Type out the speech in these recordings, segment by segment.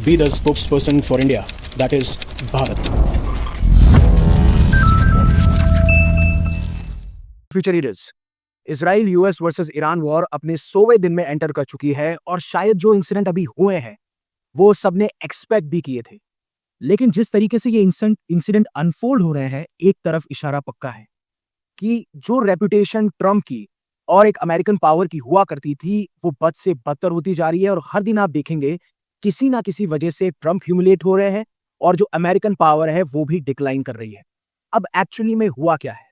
be the spokesperson for India, that is Bharat. Future leaders, Israel US versus Iran war अपने 100वें दिन में enter कर चुकी है और शायद जो इंसिडेंट अभी हुए हैं वो सबने एक्सपेक्ट भी किए थे। लेकिन जिस तरीके से ये इंसिडेंट अनफोल्ड हो रहे हैं, एक तरफ इशारा पक्का है कि जो रेपुटेशन ट्रम्प की और एक अमेरिकन पावर की हुआ करती थी वो बद से बदतर होती जा रही है। और हर दिन आप देखेंगे किसी ना किसी वजह से ट्रम्प ह्यूमिलेट हो रहे हैं और जो अमेरिकन पावर है वो भी डिक्लाइन कर रही है। अब एक्चुअली में हुआ क्या है?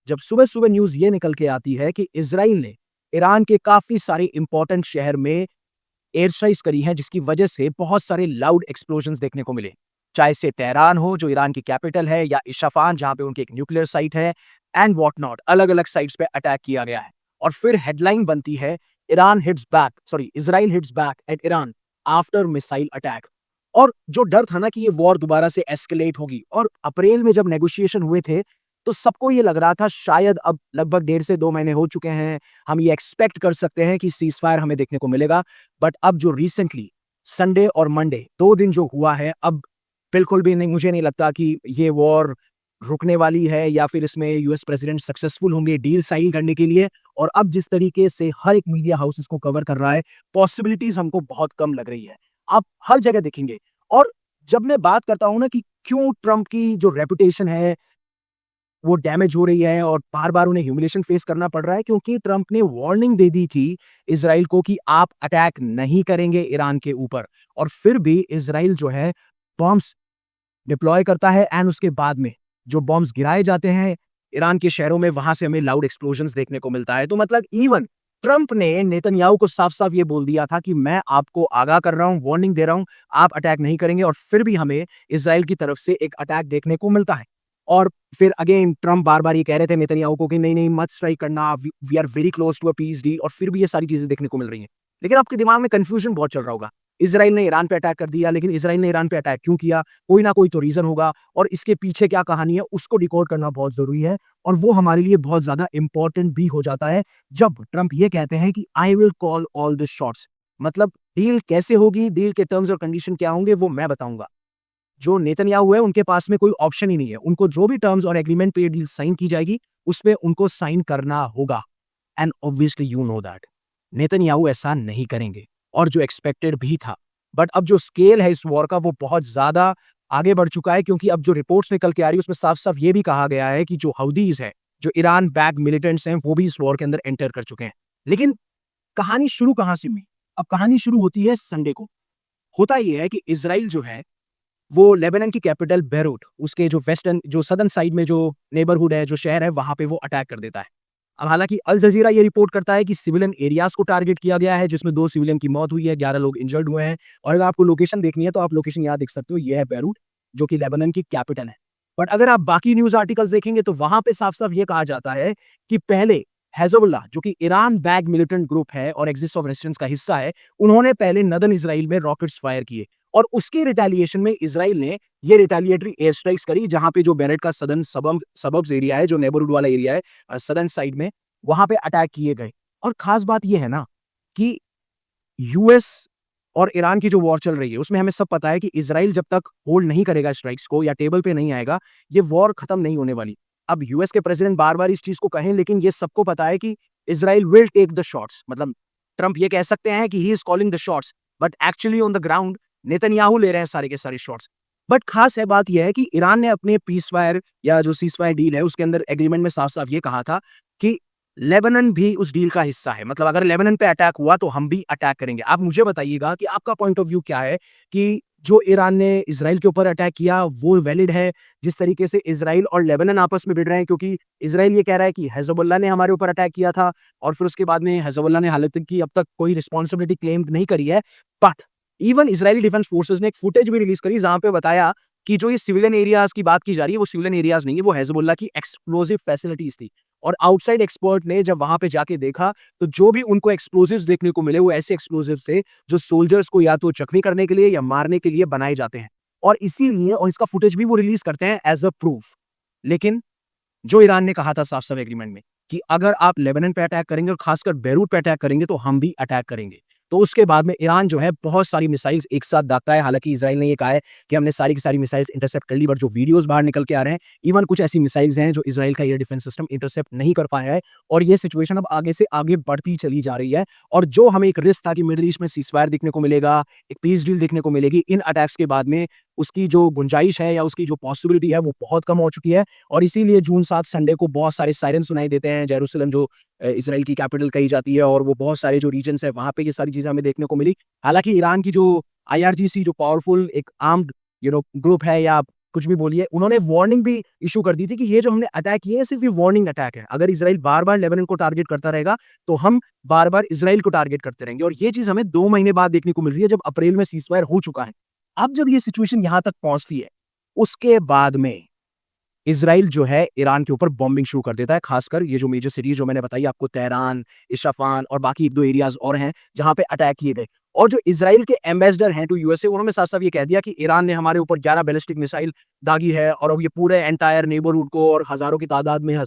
जब सुबह सुबह न्यूज ये निकल के आती है कि इजराइल ने ईरान के काफी सारे इंपॉर्टेंट शहर में एयर स्ट्राइक्स करी हैं, जिसकी वजह से बहुत सारे लाउड एक्सप्लोजन्स देखने को मिले, चाहे से तेहरान हो जो ईरान की कैपिटल है, या इशफान जहां पे उनकी एक न्यूक्लियर साइट है, एंड वॉट नॉट, अलग अलग साइट्स पे अटैक किया गया है। और फिर हेडलाइन बनती है Israel hits back at Iran after missile attack. और जो डर था ना कि ये वॉर दोबारा से एस्केलेट होगी, और अप्रैल में जब नेगोशिएशन हुए थे तो सबको ये लग रहा था शायद अब लगभग 1.5 से 2 महीने हो चुके हैं, हम ये एक्सपेक्ट कर सकते हैं कि सीज फायर हमें देखने को मिलेगा। बट अब जो रिसेंटली संडे और मंडे 2 दिन जो हुआ है, अब बिल्कुल भी नहीं, मुझे नहीं लगता कि ये वॉर रुकने वाली है या फिर इसमें यूएस प्रेसिडेंट सक्सेसफुल होंगे डील साइन करने के लिए। और अब जिस तरीके से हर एक मीडिया हाउस इसको कवर कर रहा है, पॉसिबिलिटीज हमको बहुत कम लग रही है। आप हर जगह देखेंगे। और जब मैं बात करता हूं ना कि क्यों ट्रम्प की जो रेपुटेशन है वो डैमेज हो रही है और बार बार उन्हें ह्यूमिलेशन फेस करना पड़ रहा है, क्योंकि ट्रम्प ने वार्निंग दे दी थी इजराइल को कि आप अटैक नहीं करेंगे ईरान के ऊपर, और फिर भी इजराइल जो है बॉम्ब्स डिप्लॉय करता है एंड उसके बाद में जो बॉम्ब्स गिराए जाते हैं ईरान के शहरों में, वहां से हमें लाउड एक्सप्लोजन्स देखने को मिलता है। तो मतलब इवन ट्रम्प ने नेतन्याहू को साफ साफ ये बोल दिया था कि मैं आपको आगाह कर रहा हूं, वार्निंग दे रहा हूं, आप अटैक नहीं करेंगे, और फिर भी हमें इजराइल की तरफ से एक अटैक देखने को मिलता है। और फिर अगेन ट्रम्प बार बार ये कह रहे थे नेतन्याहू को कि नहीं नहीं मत स्ट्राइक करना, we are very close to a peace deal, और फिर भी ये सारी चीजें देखने को मिल रही हैं। लेकिन आपके दिमाग में कंफ्यूजन बहुत चल रहा होगा, इजराइल ने ईरान पे अटैक कर दिया, लेकिन इजराइल ने ईरान पे अटैक क्यों किया? कोई ना कोई तो रीजन होगा, और इसके पीछे क्या कहानी है उसको डिकोड करना बहुत जरूरी है। और वो हमारे लिए बहुत ज्यादा इंपॉर्टेंट भी हो जाता है जब ट्रम्प ये कहते हैं कि I will call all the shots. मतलब डील कैसे होगी, डील के टर्म्स और कंडीशन क्या होंगे वो मैं बताऊंगा। जो नेतन्याहू है उनके पास में कोई ऑप्शन ही नहीं है, उनको जो भी टर्म्स और एग्रीमेंट पे डील साइन की जाएगी उसमें उनको साइन करना होगा। And obviously you know that Netanyahu ऐसा नहीं करेंगे, और जो एक्सपेक्टेड भी था। बट अब जो स्केल है इस वॉर का वो बहुत ज्यादा आगे बढ़ चुका है, क्योंकि अब जो रिपोर्ट्स निकल के आ रही है उसमें साफ साफ ये भी कहा गया है कि जो हौदीज है, जो ईरान बैक मिलिटेंट्स हैं, वो भी इस वॉर के अंदर एंटर कर चुके हैं। लेकिन कहानी शुरू कहां से हुई? अब कहानी शुरू होती है संडे को। होता यह है कि इजराइल जो है वो लेबनान की कैपिटल बेरूट, उसके जो वेस्टर्न जो सदर्न साइड में जो नेबरहुड है, जो शहर है, वहां पे वो अटैक कर देता है। अब हालांकि अल जजीरा ये रिपोर्ट करता है कि सिविलियन एरियाज को टारगेट किया गया है, जिसमें 2 सिविलियन की मौत हुई है, 11 लोग इंजर्ड हुए हैं। और अगर आपको लोकेशन देखनी है तो आप लोकेशन यहाँ देख सकते हो, ये है बेरूट जो कि लेबनान की कैपिटल है। बट अगर आप बाकी न्यूज आर्टिकल्स देखेंगे तो वहां पे साफ साफ ये कहा जाता है कि पहले हेजबुल्लाह, जो कि ईरान बैक मिलिटेंट ग्रुप है और एक्सिस ऑफ रेजिस्टेंस का हिस्सा है, उन्होंने पहले नदर्न इसराइल में रॉकेट्स फायर किए, और उसके रिटेलिएशन में इसराइल ने ये रिटेलिएटरी एयर स्ट्राइक्स करी, जहां पे जो बेरेट का सदर्न सबब्स एरिया है, जो नेबरहुड वाला एरिया है सदर्न साइड में, वहां पे अटैक किए गए। और खास बात यह है ना कि यूएस और ईरान की जो वॉर चल रही है उसमें हमें सब पता है कि इसराइल जब तक होल्ड नहीं करेगा स्ट्राइक्स को या टेबल पे नहीं आएगा, ये वॉर खत्म नहीं होने वाली। अब यूएस के प्रेसिडेंट बार बार इस चीज को कहें, लेकिन ये सबको पता है कि Israel will take the shots. मतलब ट्रम्प ये कह सकते हैं कि he is calling the shots, but actually on the ground Netanyahu ले रहे हैं सारे के सारे शॉट्स। बट खास है बात यह है कि ईरान ने अपने पीस फायर या जो सीज फायर डील है उसके अंदर एग्रीमेंट में साफ साफ ये कहा था कि लेबनान भी उस डील का हिस्सा है। मतलब अगर लेबनान पे अटैक हुआ तो हम भी अटैक करेंगे। आप मुझे बताइएगा कि आपका पॉइंट ऑफ व्यू क्या है कि जो ईरान ने इसराइल के ऊपर अटैक किया वो वैलिड है, जिस तरीके से इसराइल और लेबनान आपस में भिड़ रहे हैं? क्योंकि इसराइल ये कह रहा है कि हिजबुल्लाह ने हमारे ऊपर अटैक किया था, और फिर उसके बाद में हिजबुल्लाह ने हालांकि की अब तक कोई रिस्पॉन्सिबिलिटी क्लेम नहीं करी है। But even Israeli defence forces ने एक फुटेज भी रिलीज करी जहां पे बताया कि जो ये सिविलियन एरियाज की बात की जा रही है वो सिविलियन एरियाज नहीं है, वो हिजबुल्लाह की एक्सप्लोजिव फैसिलिटीज थी। और आउटसाइड एक्सपर्ट ने जब वहां पे जाके देखा तो जो भी उनको एक्सप्लोजिव्स देखने को मिले वो ऐसे एक्सप्लोजिव थे जो सोल्जर्स को या तो जख्मी करने के लिए या मारने के लिए बनाए जाते हैं, और इसीलिए और इसका फुटेज भी वो रिलीज करते हैं एज अ प्रूफ। लेकिन जो ईरान ने कहा था साफ साफ एग्रीमेंट में कि अगर आप लेबनान पे अटैक करेंगे और खासकर बेरूट पे अटैक करेंगे तो हम भी अटैक करेंगे, तो उसके बाद में ईरान जो है बहुत सारी मिसाइल्स एक साथ दागता है। हालांकि इजराइल ने ये कहा है कि हमने सारी की सारी मिसाइल्स इंटरसेप्ट कर ली, बट जो वीडियोस बाहर निकल के आ रहे हैं, इवन कुछ ऐसी मिसाइल्स हैं जो इजराइल का एयर डिफेंस सिस्टम इंटरसेप्ट नहीं कर पाया है। और ये सिचुएशन अब आगे से आगे बढ़ती चली जा रही है। और जो हमें एक रिस्क था कि मिडिल ईस्ट में सीजफायर देखने को मिलेगा, एक पीस डील देखने को मिलेगी, इन अटैक्स के बाद में उसकी जो गुंजाइश है या उसकी जो पॉसिबिलिटी है वो बहुत कम हो चुकी है। और इसीलिए जून 7 संडे को बहुत सारे सायरन सुनाई देते हैं। जेरूसलम जो इसराइल की कैपिटल कही जाती है, और वो बहुत सारे जो रीजन्स है वहां पे ये सारी चीजें हमें देखने को मिली। हालांकि ईरान की जो IRGC जो पावरफुल एक आर्म्ड ग्रुप है, या कुछ भी बोलिए, उन्होंने वार्निंग भी इशू कर दी थी कि ये जो हमने अटैक किए हैं सिर्फ ये वार्निंग अटैक है। अगर इसराइल बार बार लेबनान को टारगेट करता रहेगा तो हम बार बार इसराइल को टारगेट करते रहेंगे। और ये चीज हमें 2 महीने बाद देखने को मिल रही है, जब अप्रैल में सीजफायर हो चुका है। अब जब ये सिचुएशन यहां तक पहुंचती है, उसके बाद में इसराइल जो है ईरान के ऊपर बॉम्बिंग शुरू कर देता है। खासकर ये जो मेजर सिटीज जो मैंने बताई आपको, तेहरान, इस्फहान और बाकी 1-2 एरियाज और हैं जहां पे अटैक किए गए। और जो इसराइल के एम्बेसडर हैं टू यूएसए, उन्होंने साफ साफ ये कह दिया कि ईरान ने हमारे ऊपर 11 बैलिस्टिक मिसाइल दागी है, और अब ये पूरे एंटायर नेबरहुड को और हजारों की तादाद में,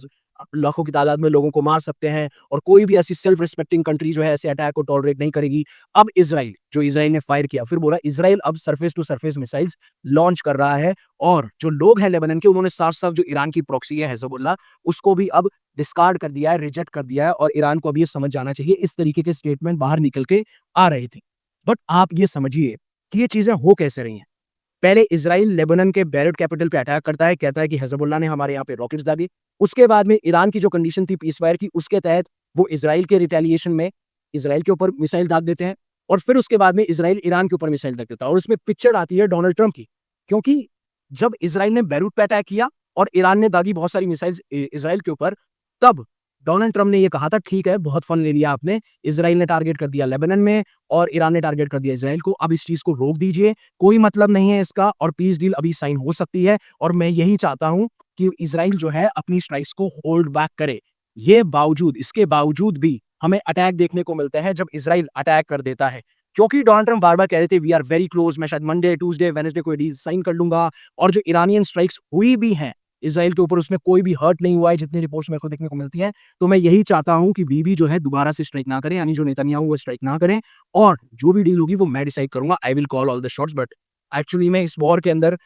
लाखों की तादाद में लोगों को मार सकते हैं, और कोई भी ऐसी सेल्फ रिस्पेक्टिंग कंट्री जो है ऐसे अटैक को टॉलरेट नहीं करेगी। अब इसराइल ने फायर किया, फिर बोला इसराइल अब surface to surface missiles launch कर रहा है। और जो लोग हैं लेबनान के, उन्होंने साफ साफ जो ईरान की प्रॉक्सी है हिजबुल्लाह, उसको भी अब डिस्कार्ड कर दिया है, रिजेक्ट कर दिया है। और ईरान को अब ये समझ जाना चाहिए, इस तरीके के स्टेटमेंट बाहर निकल के आ रहे थे। बट आप ये समझिए कि ये चीजें हो कैसे रही हैं। पहले इसराइल लेबनान के बेरूट कैपिटल पे अटैक करता है, कहता है कि हिजबुल्लाह ने हमारे यहाँ पे रॉकेट्स दागे। उसके बाद में ईरान की जो कंडीशन थी पीसफायर की, उसके तहत वो इसराइल के रिटेलिएशन में इसराइल के ऊपर मिसाइल दाग देते हैं। और फिर उसके बाद में इसराइल ईरान के ऊपर मिसाइल दाग देता है। और उसमें पिक्चर आती है डोनाल्ड ट्रंप की, क्योंकि जब इसराइल ने बेरूट पे अटैक किया और ईरान ने दागी बहुत सारी मिसाइल इसराइल के ऊपर, तब डोनाल्ड ट्रंप ने ये कहा था, ठीक है बहुत फन ले लिया आपने, इसराइल ने टारगेट कर दिया लेबनान में और ईरान ने टारगेट कर दिया इसराइल को, अब इस चीज को रोक दीजिए, कोई मतलब नहीं है इसका, और पीस डील अभी साइन हो सकती है। और मैं यही चाहता हूं कि इसराइल जो है अपनी स्ट्राइक्स को होल्ड बैक करे। इसके बावजूद भी हमें अटैक देखने को मिलते हैं जब इसराइल अटैक कर देता है। क्योंकि डोनाल्ड ट्रंप बार बार कह रहे थे वी आर वेरी क्लोज, मैं शायद मंडे, ट्यूसडे, वेडनेसडे को डील साइन कर लूंगा। और जो ईरानियन स्ट्राइक्स हुई भी हैं इसराइल के ऊपर, उसमें कोई भी हर्ट नहीं हुआ है, जितनी रिपोर्ट्स मेरे को देखने को मिलती हैं। तो मैं यही चाहता हूं कि बीबी जो है दोबारा से स्ट्राइक ना करें, यानी जो नेतन्याहू वो स्ट्राइक ना करें, और जो भी डील होगी वो मैं डिसाइड करूंगा। I will call all the shots, but actually में इस वॉर के अंदर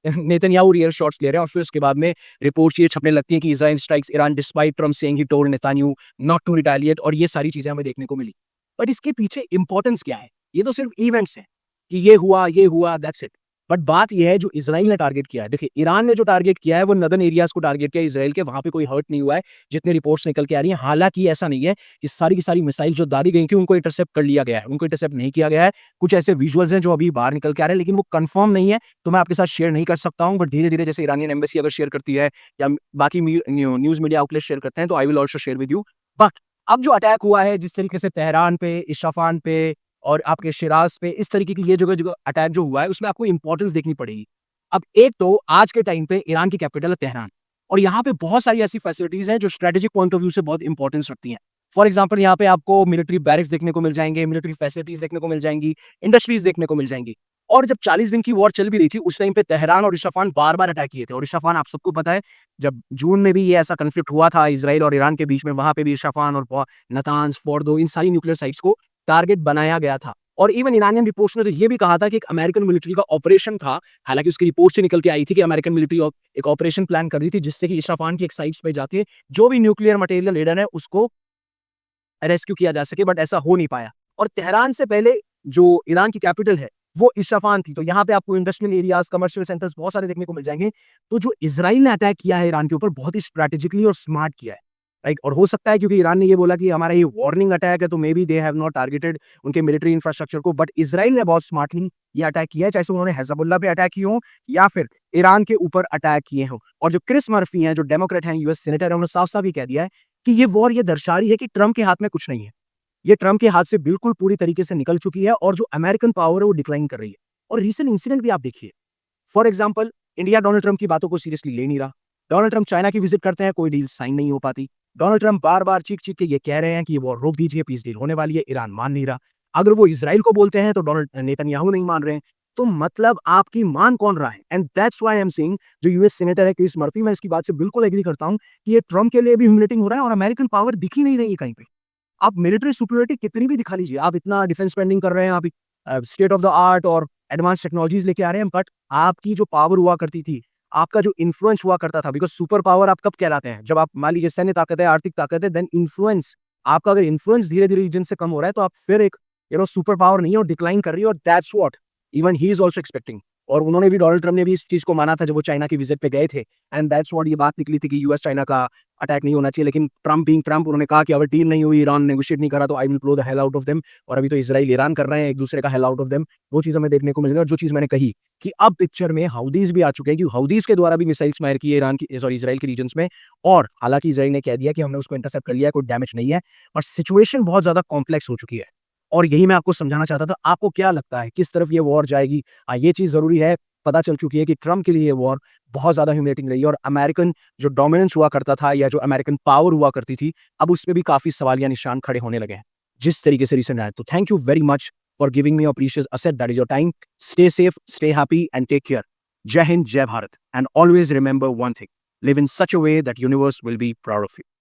नेतन्याहू रियल शॉट्स ले रहे हैं। और फिर उसके बाद में रिपोर्ट्स ये छपने लगती हैं कि Israel strikes Iran despite Trump saying he told Netanyahu not to retaliate, और ये सारी चीजें हमें देखने को मिली। बट इसके पीछे इंपॉर्टेंस क्या है? ये तो सिर्फ इवेंट्स है कि ये हुआ, दैट्स इट। बट बात यह है जो इसराइल ने टारगेट किया है, देखिए ईरान ने जो टारगेट किया है वो नदर्न एरियाज को टारगेट किया इसराइल के, वहां पे कोई हर्ट नहीं हुआ है जितने रिपोर्ट्स निकल के आ रही हैं। हालांकि ऐसा नहीं है कि सारी की सारी मिसाइल जो दागी गई थी उनको इंटरसेप्ट कर लिया गया है, उनको इंटरसेप्ट नहीं किया गया है। कुछ ऐसे विजुअल्स हैं जो अभी बाहर निकल के आ रहे हैं, लेकिन वो कंफर्म नहीं है, तो मैं आपके साथ शेयर नहीं कर सकता हूं। बट धीरे धीरे जैसे ईरानियन एम्बेसी अगर शेयर करती है या बाकी न्यूज मीडिया आउटलेट शेयर करते हैं, तो I will also share with you. But अब जो अटैक हुआ है जिस तरीके से तेहरान पे, इस्फहान पे और आपके शिराज पे, इस तरीके की ये जगह अटैक जो हुआ है, उसमें आपको इंपॉर्टेंस देखनी पड़ेगी। अब एक तो आज के टाइम पे ईरान की कैपिटल है तेहरान, और यहाँ पे बहुत सारी ऐसी फैसिलिटीज हैं जो स्ट्रेटेजिक पॉइंट ऑफ व्यू से बहुत इंपॉर्टेंस रखती हैं। फॉर एग्जांपल यहाँ पे आपको मिलिट्री बैरिक्स देखने को मिल जाएंगे, मिलिट्री फैसिलिटीज देखने को मिल जाएंगी, इंडस्ट्रीज देखने को मिल जाएंगी। और जब 40 दिन की वॉर चल भी रही थी, उस टाइम पे तेहरान और इस्फहान बार बार अटैक किए थे। और इस्फहान आप सबको पता है, जब जून में भी ये ऐसा कन्फ्लिक्ट हुआ था इसराइल और ईरान के बीच में, वहां पे भी इस्फहान और नतांज, फोर्डो, इन सारी न्यूक्लियर साइट्स को टारगेट बनाया गया था। और इवन ईरानियन रिपोर्ट्स ने तो ये भी कहा था कि एक अमेरिकन मिलिट्री का ऑपरेशन था, हालांकि उसकी रिपोर्ट से निकल के आई थी कि अमेरिकन मिलिट्री एक ऑपरेशन प्लान कर रही थी जिससे कि इस्फहान की एक साइट्स पे जाके जो भी न्यूक्लियर मटेरियल हिडन है उसको रेस्क्यू किया जा सके, बट ऐसा हो नहीं पाया। और तेहरान से पहले जो ईरान की कैपिटल है वो इस्फहान थी, तो यहाँ पे आपको इंडस्ट्रियल एरियाज, कमर्शियल सेंटर्स बहुत सारे देखने को मिल जाएंगे। तो जो इसराइल ने अटैक किया है ईरान के ऊपर, बहुत ही स्ट्रेटेजिकली और स्मार्ट किया है, राइट। और हो सकता है क्योंकि ईरान ने ये बोला कि हमारा ये वार्निंग अटैक है, तो may be they have not targeted उनके मिलिट्री इंफ्रास्ट्रक्चर को, बट इसराइल ने बहुत स्मार्टली ये अटैक किया है, चाहे उन्होंने हिजबुल्लाह पे अटैक किए हो या फिर ईरान के ऊपर अटैक किए हो। और जो क्रिस मर्फी हैं, जो डेमोक्रेट हैं, यूएस सीनेटर है, उन्होंने साफ साफ ये कह दिया है कि ये वॉर ये दर्शा रही है कि ट्रंप के हाथ में कुछ नहीं है, ये ट्रंप के हाथ से बिल्कुल पूरी तरीके से निकल चुकी है, और जो अमेरिकन पावर है वो डिक्लाइन कर रही है। और रीसेंट इंसिडेंट भी आप देखिए, for example India Donald Trump की बातों को सीरियसली ले नहीं रहा। डोनाल्ड ट्रंप चाइना की विजिट करते हैं, कोई डील साइन नहीं हो पाती। डोनाल्ड ट्रंप बार बार चीख के ये कह रहे हैं कि ये वॉर रोक दीजिए, पीस डील होने वाली है, ईरान मान नहीं रहा। अगर वो इसराइल को बोलते हैं तो डोनाल्ड नेतन्याहू नहीं मान रहे हैं, तो मतलब आपकी मान कौन रहा है? And that's why I am saying, जो यूएस सीनेटर है क्रिस मर्फी, मैं इसकी बात से बिल्कुल एग्री करता हूं कि ये ट्रंप के लिए भी ह्यूमिलेटिंग हो रहा है और अमेरिकन पावर दिख ही नहीं रही है कहीं पे। आप मिलिट्री सुपीरियरिटी कितनी भी दिखा लीजिए, आप इतना डिफेंस स्पेंडिंग कर रहे हैं, आप स्टेट ऑफ द आर्ट और एडवांस टेक्नोलॉजीज लेके आ रहे हैं, बट आपकी जो पावर हुआ करती थी, आपका जो इन्फ्लुएंस हुआ करता था, बिकॉज सुपर पावर आप कब कहलाते हैं, जब आप मान लीजिए सैन्य ताकत है, आर्थिक ताकत है, देन इन्फ्लुएंस, आपका अगर इन्फ्लुएंस धीरे धीरे रीजन से कम हो रहा है, तो आप फिर एक सुपर पावर नहीं है और डिक्लाइन कर रही है, और that's what even he is also expecting. और उन्होंने भी, डोनाल्ड ट्रम्प ने भी इस चीज को माना था जब वो चाइना की विजिट पे गए थे, एंड दैट्स व्हाट ये बात निकली थी कि यूएस चाइना का अटैक नहीं होना चाहिए, लेकिन ट्रम्प बीइंग ट्रम्प, उन्होंने कहा कि अगर डील नहीं हुई, ईरान नेगोशिएट नहीं करा, तो I will blow the hell out of them. और अभी तो इजराइल ईरान कर रहे हैं एक दूसरे का हेल आउट ऑफ देम, वो चीज हमें देखने को मिल रही है। और जो चीज मैंने कही कि अब पिक्चर में हाउदीज भी आ चुके हैं, कि हाउदीज के द्वारा भी मिसाइल्स फायर किए ईरान की, सॉरी, इजराइल के रीजन्स में, और हालांकि इजराइल ने कह दिया कि हमने उसको इंटरसेप्ट कर लिया है, कोई डैमेज नहीं है, और सिचुएशन बहुत ज्यादा कॉम्प्लेक्स हो चुकी है। और यही मैं आपको समझाना चाहता था। आपको क्या लगता है किस तरफ ये वॉर जाएगी? ये चीज जरूरी है, पता चल चुकी है कि ट्रम्प के लिए ये वॉर बहुत ज्यादा ह्यूमिलेटिंग रही है, और अमेरिकन जो डोमिनेंस हुआ करता था, या जो अमेरिकन पावर हुआ करती थी, अब उस पर भी काफी सवालिया निशान खड़े होने लगे हैं जिस तरीके से रिसेंट आए। तो thank you very much for giving me your precious asset, that is your time. Stay safe, stay happy and take care. Jai Hind, Jai Bharat, and always remember one thing, live in such a way that universe will be proud of you.